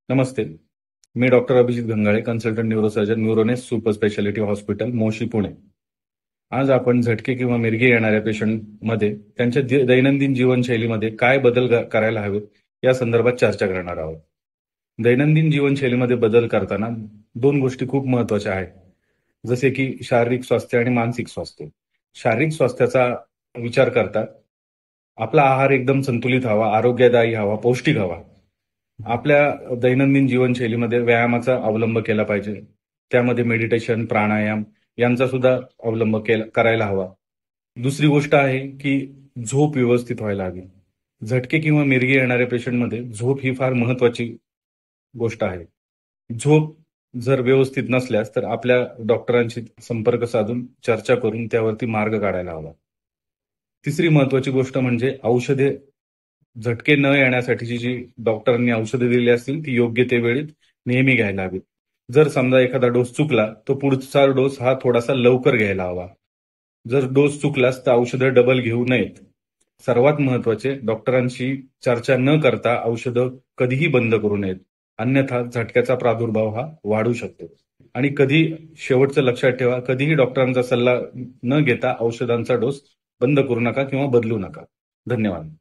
नमस्ते. मी doctor Abhijit Gangale, consultant neurosurgeon, Neurones super speciality hospital, Moshi, Pune. आज आपण झटके किंवा मिरगी येणाऱ्या पेशंटमध्ये त्यांच्या दैनंदिन जीवनशैलीमध्ये काय बदल करायला हवेत या संदर्भात चर्चा करणार आहोत. दैनंदिन जीवनशैलीमध्ये बदल करताना दोन गोष्टी खूप महत्वाच्या आहेत, जसे की शारीरिक स्वास्थ्य आणि मानसिक स्वास्थ्य. शारीरिक स्वास्थ्याचा विचार करता आपला आहार एकदम संतुलित हवा, आरोग्यदायी हवा, पौष्टिक हवा. आपल्या दैनंदिन जीवनशैलीमध्ये व्यायामाचा अवलंब केला पाहिजे. त्यामध्ये मेडिटेशन, प्राणायाम यांचा सुद्धा अवलंब करायला हवा. दुसरी गोष्ट आहे की झोप व्यवस्थित व्हायला हवी. झटके किंवा मिरगी येणाऱ्या पेशंटमध्ये झोप ही फार महत्वाची गोष्ट आहे. झोप जर व्यवस्थित नसल्यास तर आपल्या डॉक्टरांशी संपर्क साधून चर्चा करून त्यावरती मार्ग काढायला हवा. तिसरी महत्वाची गोष्ट म्हणजे औषधे. झटके न येण्यासाठीची जी डॉक्टरांनी औषधे दिली असतील ती योग्य ते वेळी नेहमी घ्यायला हवी. जर समजा एखादा डोस चुकला तो पुढचा डोस हा थोडासा लवकर घ्यायला हवा. जर डोस चुकलास तर औषधं डबल घेऊ नयेत. सर्वात महत्वाचे, डॉक्टरांशी चर्चा न करता औषधं कधीही बंद करू नयेत, अन्यथा झटक्याचा प्रादुर्भाव हा वाढू शकतो. आणि शेवटचं लक्षात ठेवा, कधीही डॉक्टरांचा सल्ला न घेता औषधांचा डोस बंद करू नका किंवा बदलू नका. धन्यवाद.